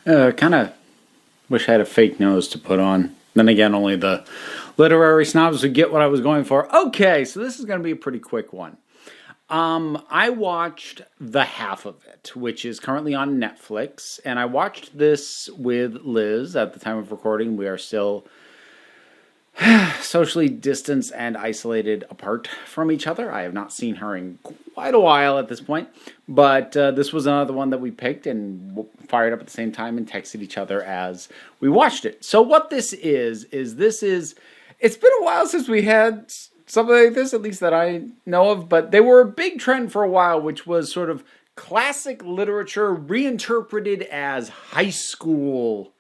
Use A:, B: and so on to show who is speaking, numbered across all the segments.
A: Kind of wish I had a fake nose to put on. Then again, only the literary snobs would get what I was going for. Okay, so this is going to be a pretty quick one. I watched the half of it, which is currently on Netflix, and I watched this with Liz at the time of recording. We are still socially distanced and isolated apart from each other. I have not seen her in quite a while at this point, but this was another one that we picked and fired up at the same time and texted each other as we watched it. So what this is it's been a while since we had something like this, at least that I know of, but they were a big trend for a while, which was sort of classic literature reinterpreted as high school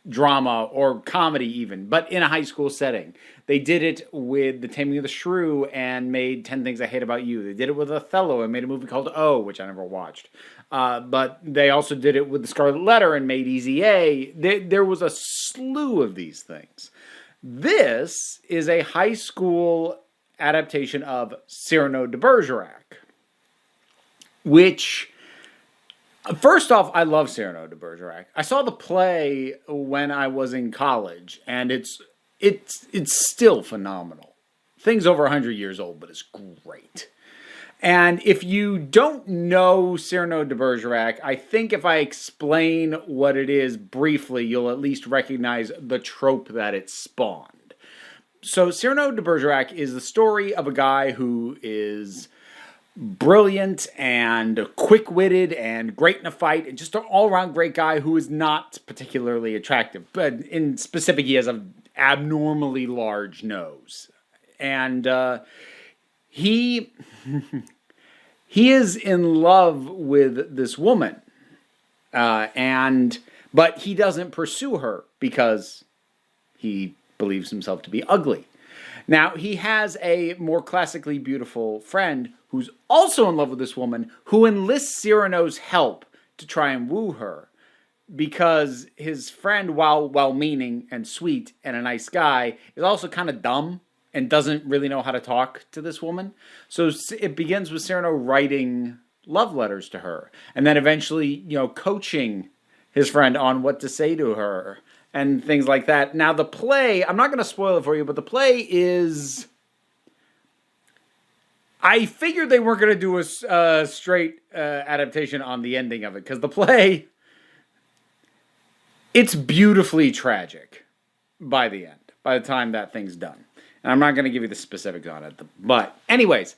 A: drama or comedy even, but in a high school setting. They did it with The Taming of the Shrew and made 10 Things I Hate About You. They did it with Othello and made a movie called O, which I never watched. But they also did it with The Scarlet Letter and made Easy A. There was a slew of these things. This is a high school adaptation of Cyrano de Bergerac, which... First off, I love Cyrano de Bergerac. I saw the play when I was in college, and it's still phenomenal. Thing's over 100 years old, but it's great. And if you don't know Cyrano de Bergerac, I think if I explain what it is briefly, you'll at least recognize the trope that it spawned. So Cyrano de Bergerac is the story of a guy who is brilliant and quick-witted and great in a fight, and just an all-around great guy who is not particularly attractive. But in specific, he has an abnormally large nose. And he is in love with this woman. But he doesn't pursue her because he believes himself to be ugly. Now, he has a more classically beautiful friend who's also in love with this woman, who enlists Cyrano's help to try and woo her, because his friend, while well-meaning and sweet and a nice guy, is also kind of dumb and doesn't really know how to talk to this woman. So it begins with Cyrano writing love letters to her, and then eventually, coaching his friend on what to say to her and things like that. Now, the play, I'm not going to spoil it for you, but the play is... I figured they weren't going to do a straight adaptation on the ending of it, because the play, it's beautifully tragic by the end, by the time that thing's done. And I'm not going to give you the specifics on it. But anyways,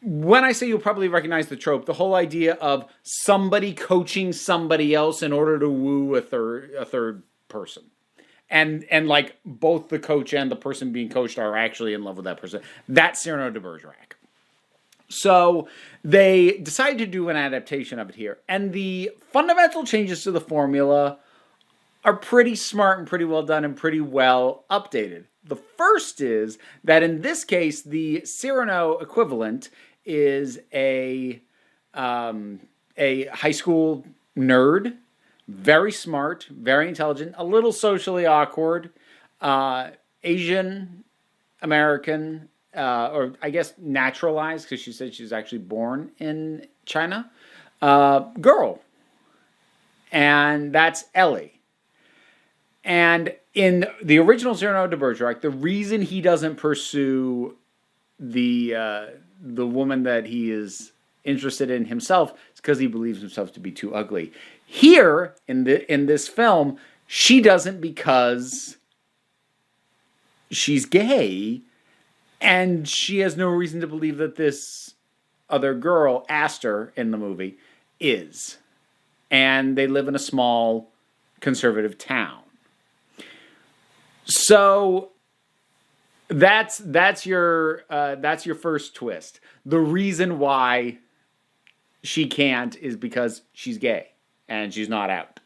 A: when I say you'll probably recognize the trope, the whole idea of somebody coaching somebody else in order to woo a third person. And like both the coach and the person being coached are actually in love with that person. That's Cyrano de Bergerac. So they decided to do an adaptation of it here. And the fundamental changes to the formula are pretty smart and pretty well done and pretty well updated. The first is that in this case, the Cyrano equivalent is a high school nerd, very smart, very intelligent, a little socially awkward, Asian American, or I guess naturalized, because she said she was actually born in China, girl. And that's Ellie. And in the original Cyrano de Bergerac, the reason he doesn't pursue the woman that he is interested in himself is because he believes himself to be too ugly. Here, in this film, she doesn't, because she's gay, and she has no reason to believe that this other girl, Aster, in the movie, is. And they live in a small conservative town. So that's your first twist. The reason why she can't is because she's gay and she's not out.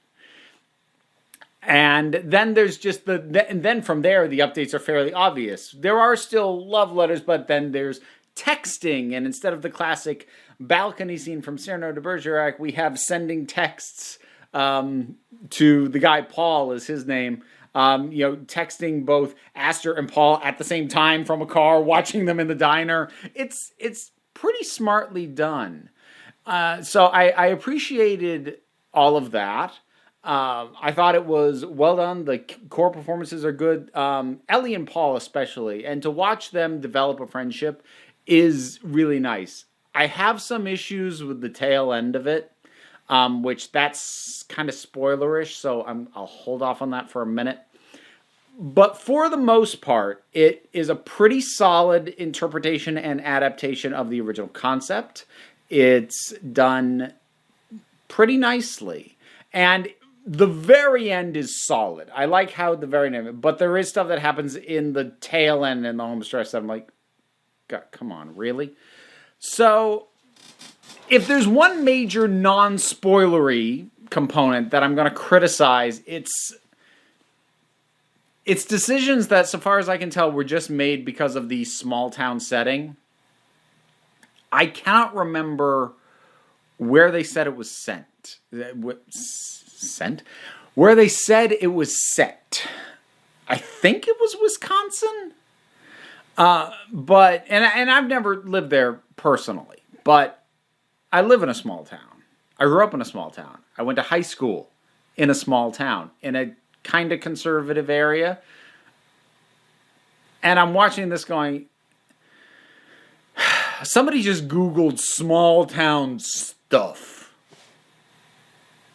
A: And then there's just and then from there, the updates are fairly obvious. There are still love letters, but then there's texting. And instead of the classic balcony scene from Cyrano de Bergerac, we have sending texts to the guy, Paul is his name, texting both Aster and Paul at the same time from a car, watching them in the diner. It's pretty smartly done. So I appreciated all of that. I thought it was well done. The core performances are good. Ellie and Paul especially, and to watch them develop a friendship is really nice. I have some issues with the tail end of it, which that's kind of spoilerish, so I'll hold off on that for a minute. But for the most part, it is a pretty solid interpretation and adaptation of the original concept. It's done pretty nicely. And the very end is solid. I like how the very end, but there is stuff that happens in the tail end and the home stretch that I'm like, God, come on, really? So, if there's one major non-spoilery component that I'm going to criticize, it's decisions that, so far as I can tell, were just made because of the small town setting. I cannot remember where they said it was sent. Where they said it was set. I think it was Wisconsin. But I've never lived there personally, but I live in a small town. I grew up in a small town. I went to high school in a small town, in a kind of conservative area. And I'm watching this going, somebody just Googled small town stuff.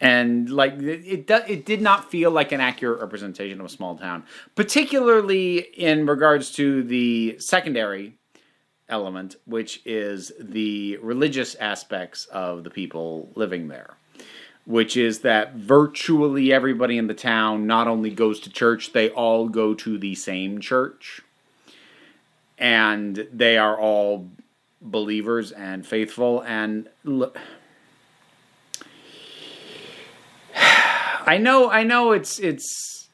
A: And like it did not feel like an accurate representation of a small town, particularly in regards to the secondary element, which is the religious aspects of the people living there. Which is that virtually everybody in the town not only goes to church, they all go to the same church. And they are all believers and faithful. And I know it's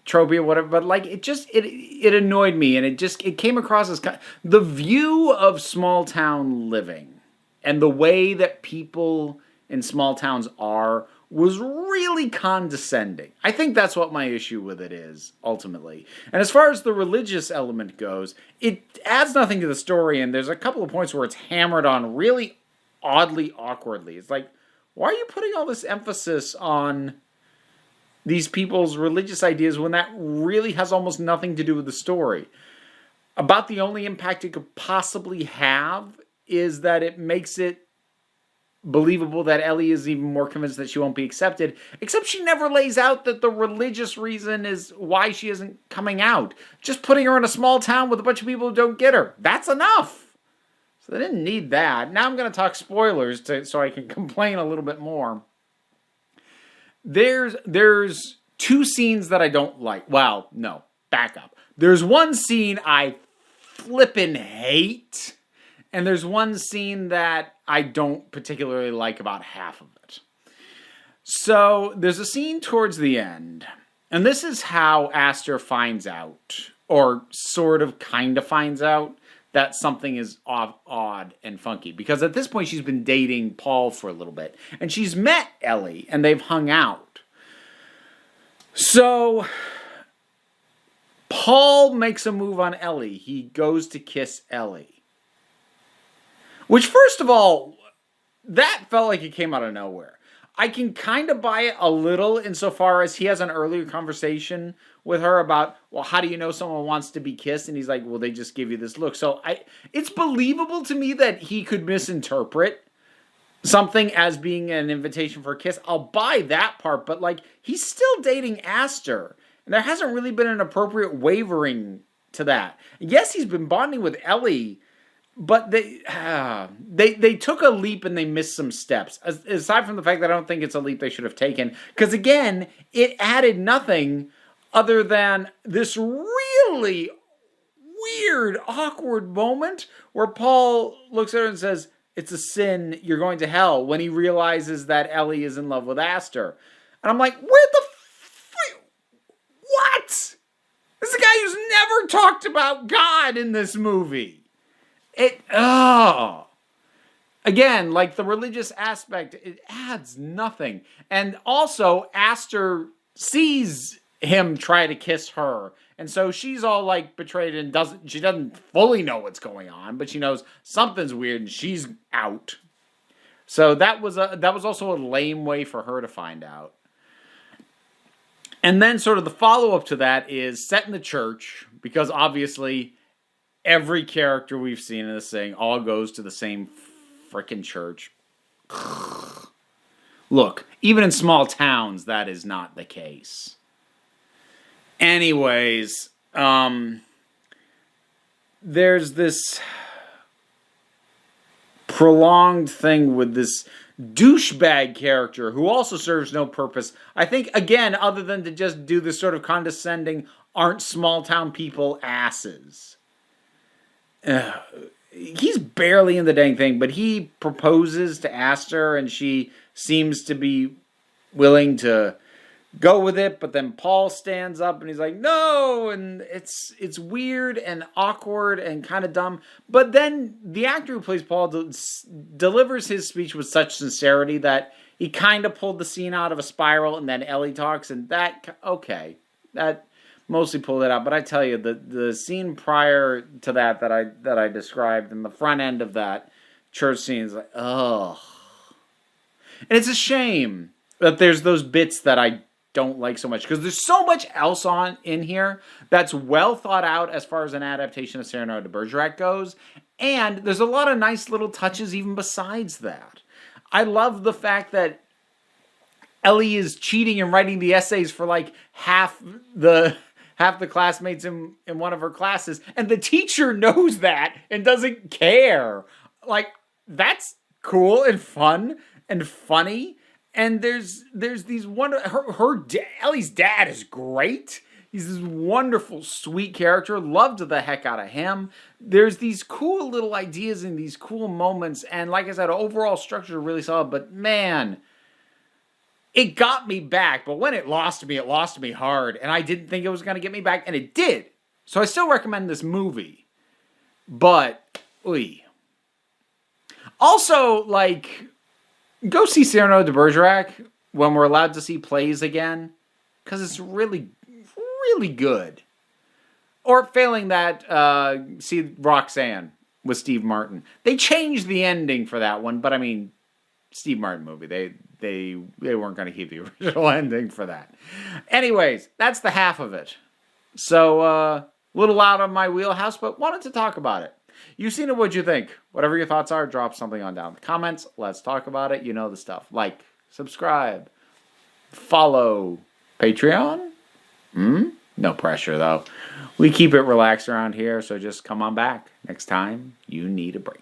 A: tropey or whatever, but like it annoyed me, and it came across as the view of small town living and the way that people in small towns are was really condescending. I think that's what my issue with it is, ultimately. And as far as the religious element goes, it adds nothing to the story, and there's a couple of points where it's hammered on really oddly awkwardly. It's like, why are you putting all this emphasis on these people's religious ideas when that really has almost nothing to do with the story? About the only impact it could possibly have is that it makes it believable that Ellie is even more convinced that she won't be accepted, except she never lays out that the religious reason is why she isn't coming out. Just putting her in a small town with a bunch of people who don't get her. That's enough. So they didn't need that. Now I'm going to talk spoilers so I can complain a little bit more. There's two scenes that I don't like. Well, no, back up. There's one scene I flippin' hate, and there's one scene that I don't particularly like about half of it. So, there's a scene towards the end, and this is how Aster finds out, or sort of kind of finds out, that something is odd and funky. Because at this point, she's been dating Paul for a little bit, and she's met Ellie, and they've hung out. So, Paul makes a move on Ellie. He goes to kiss Ellie. Which, first of all, that felt like it came out of nowhere. I can kind of buy it a little insofar as he has an earlier conversation with her about, well, how do you know someone wants to be kissed? And he's like, well, they just give you this look. So it's believable to me that he could misinterpret something as being an invitation for a kiss. I'll buy that part, but like, he's still dating Aster. And there hasn't really been an appropriate wavering to that. Yes, he's been bonding with Ellie, but they took a leap and they missed some steps. Aside from the fact that I don't think it's a leap they should have taken. Because again, it added nothing other than this really weird, awkward moment where Paul looks at her and says, it's a sin, you're going to hell, when he realizes that Ellie is in love with Aster. And I'm like, where the what? This is a guy who's never talked about God in this movie. Again, like the religious aspect, it adds nothing. And also, Aster sees him try to kiss her. And so she's all like betrayed and she doesn't fully know what's going on, but she knows something's weird and she's out. So that was also a lame way for her to find out. And then sort of the follow-up to that is set in the church, because obviously every character we've seen in this thing all goes to the same frickin' church. Look, even in small towns, that is not the case. Anyways, there's this prolonged thing with this douchebag character who also serves no purpose. I think, again, other than to just do this sort of condescending, aren't small town people asses. He's barely in the dang thing, but he proposes to Aster, and she seems to be willing to go with it, but then Paul stands up and he's like, no, and it's weird and awkward and kind of dumb. But then the actor who plays Paul delivers his speech with such sincerity that he kind of pulled the scene out of a spiral, and then Ellie talks, and that mostly pulled it out. But I tell you, the scene prior to that I described, and the front end of that church scene is like, ugh. And it's a shame that there's those bits that I don't like so much, because there's so much else in here that's well thought out as far as an adaptation of Cyrano de Bergerac goes, and there's a lot of nice little touches even besides that. I love the fact that Ellie is cheating and writing the essays for like half the classmates in one of her classes, and the teacher knows that and doesn't care. Like, that's cool and fun and funny. And there's these Ellie's dad is great. He's this wonderful, sweet character. Loved the heck out of him. There's these cool little ideas and these cool moments. And like I said, overall structure really solid. But man, it got me back. But when it lost me hard. And I didn't think it was going to get me back. And it did. So I still recommend this movie. But, also, like, go see Cyrano de Bergerac when we're allowed to see plays again, because it's really, really good. Or failing that, see Roxanne with Steve Martin. They changed the ending for that one, but I mean, Steve Martin movie. They weren't going to keep the original ending for that. Anyways, that's the half of it. So, a little out of my wheelhouse, but wanted to talk about it. You've seen it, what'd you think? Whatever your thoughts are, drop something on down in the comments. Let's talk about it. You know the stuff. Like, subscribe, follow, Patreon. No pressure, though. We keep it relaxed around here, so just come on back. Next time, you need a break.